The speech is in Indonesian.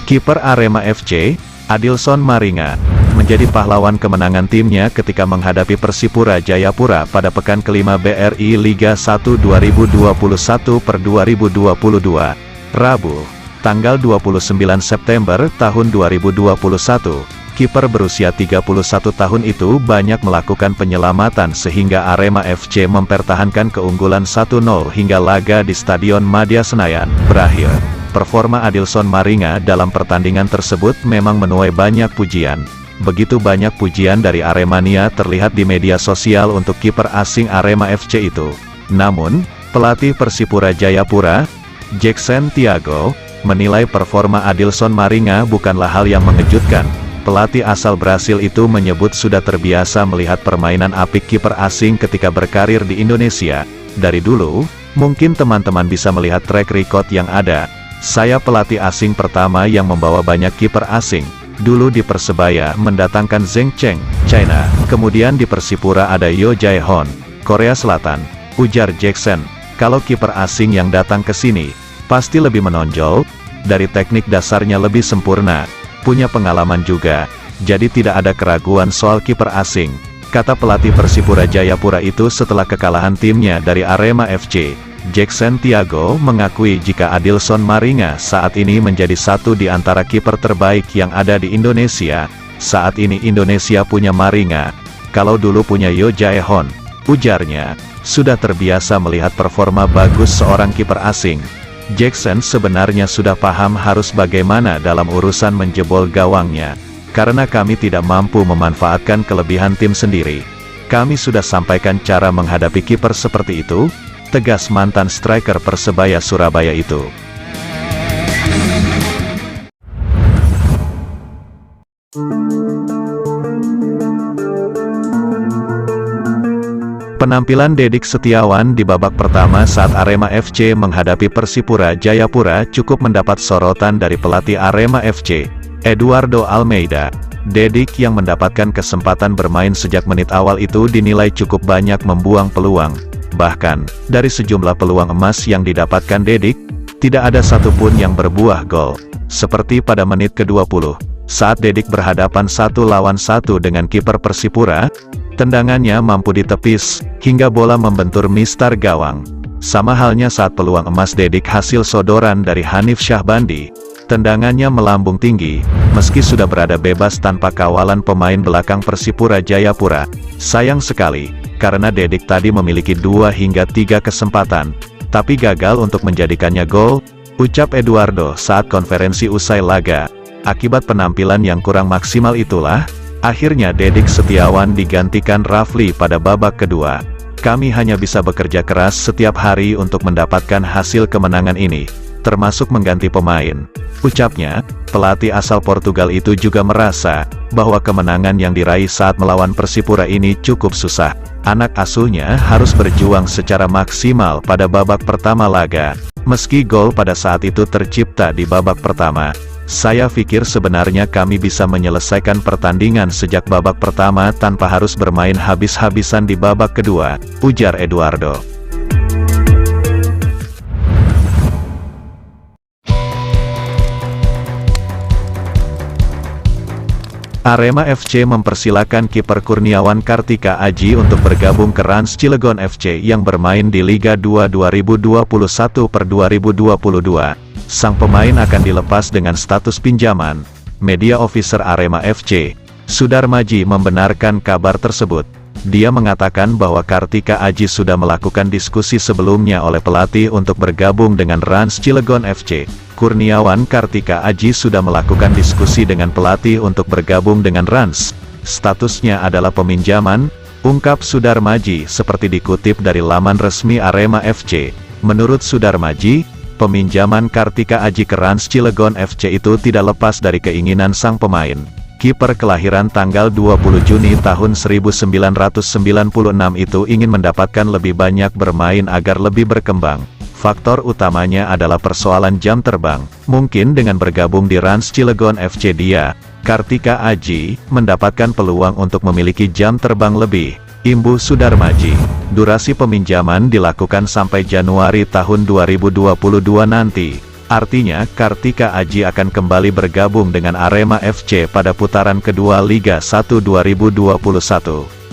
Kiper Arema FC, Adilson Maringa, menjadi pahlawan kemenangan timnya ketika menghadapi Persipura Jayapura pada pekan kelima BRI Liga 1 2021/2022, Rabu, tanggal 29 September tahun 2021. Kiper berusia 31 tahun itu banyak melakukan penyelamatan sehingga Arema FC mempertahankan keunggulan 1-0 hingga laga di Stadion Madia Senayan berakhir. Performa Adilson Maringa dalam pertandingan tersebut memang menuai banyak pujian. Begitu banyak pujian dari Aremania terlihat di media sosial untuk kiper asing Arema FC itu. Namun, pelatih Persipura Jayapura, Jackson Thiago, menilai performa Adilson Maringa bukanlah hal yang mengejutkan. Pelatih asal Brasil itu menyebut sudah terbiasa melihat permainan apik kiper asing ketika berkarir di Indonesia. Dari dulu, mungkin teman-teman bisa melihat track record yang ada. Saya pelatih asing pertama yang membawa banyak kiper asing. Dulu di Persebaya mendatangkan Zheng Cheng, China. Kemudian di Persipura ada Yo Jae-hon, Korea Selatan. Ujar Jackson, kalau kiper asing yang datang ke sini, pasti lebih menonjol, dari teknik dasarnya lebih sempurna. Punya pengalaman juga, jadi tidak ada keraguan soal kiper asing, kata pelatih Persipura Jayapura itu setelah kekalahan timnya dari Arema FC. Jackson Thiago mengakui jika Adilson Maringa saat ini menjadi satu di antara kiper terbaik yang ada di Indonesia. Saat ini Indonesia punya Maringa, kalau dulu punya Yo Jae-hon, ujarnya, sudah terbiasa melihat performa bagus seorang kiper asing. Jackson sebenarnya sudah paham harus bagaimana dalam urusan menjebol gawangnya. Karena kami tidak mampu memanfaatkan kelebihan tim sendiri. Kami sudah sampaikan cara menghadapi kiper seperti itu, tegas mantan striker Persebaya Surabaya itu. Penampilan Dedik Setiawan di babak pertama saat Arema FC menghadapi Persipura Jayapura cukup mendapat sorotan dari pelatih Arema FC, Eduardo Almeida. Dedik yang mendapatkan kesempatan bermain sejak menit awal itu dinilai cukup banyak membuang peluang. Bahkan, dari sejumlah peluang emas yang didapatkan Dedik, tidak ada satupun yang berbuah gol. Seperti pada menit ke-20, saat Dedik berhadapan 1-1 dengan kiper Persipura, tendangannya mampu ditepis, hingga bola membentur mistar gawang. Sama halnya saat peluang emas Dedik hasil sodoran dari Hanif Syahbandi, tendangannya melambung tinggi, meski sudah berada bebas tanpa kawalan pemain belakang Persipura Jayapura. Sayang sekali, karena Dedik tadi memiliki 2 hingga 3 kesempatan, tapi gagal untuk menjadikannya gol, ucap Eduardo saat konferensi usai laga. Akibat penampilan yang kurang maksimal itulah, akhirnya Dedik Setiawan digantikan Rafli pada babak kedua. Kami hanya bisa bekerja keras setiap hari untuk mendapatkan hasil kemenangan ini, termasuk mengganti pemain. Ucapnya, pelatih asal Portugal itu juga merasa bahwa kemenangan yang diraih saat melawan Persipura ini cukup susah. Anak asuhnya harus berjuang secara maksimal pada babak pertama laga. Meski gol pada saat itu tercipta di babak pertama, saya pikir sebenarnya kami bisa menyelesaikan pertandingan sejak babak pertama tanpa harus bermain habis-habisan di babak kedua, ujar Eduardo. Arema FC mempersilakan kiper Kurniawan Kartika Aji untuk bergabung ke Rans Cilegon FC yang bermain di Liga 2 2021/2022. Sang pemain akan dilepas dengan status pinjaman. Media officer Arema FC, Sudar Maji, membenarkan kabar tersebut. Dia mengatakan bahwa Kartika Aji sudah melakukan diskusi sebelumnya oleh pelatih untuk bergabung dengan Rans Cilegon FC. Kurniawan Kartika Aji sudah melakukan diskusi dengan pelatih untuk bergabung dengan Rans. Statusnya adalah peminjaman, ungkap Sudar Maji seperti dikutip dari laman resmi Arema FC. Menurut Sudar Maji, peminjaman Kartika Aji ke Rans Cilegon FC itu tidak lepas dari keinginan sang pemain. Kiper kelahiran tanggal 20 Juni tahun 1996 itu ingin mendapatkan lebih banyak bermain agar lebih berkembang. Faktor utamanya adalah persoalan jam terbang. Mungkin dengan bergabung di Rans Cilegon FC Kartika Aji mendapatkan peluang untuk memiliki jam terbang lebih, imbuh Sudar Maji. Durasi peminjaman dilakukan sampai Januari tahun 2022 nanti. Artinya, Kartika Aji akan kembali bergabung dengan Arema FC pada putaran kedua Liga 1 2021.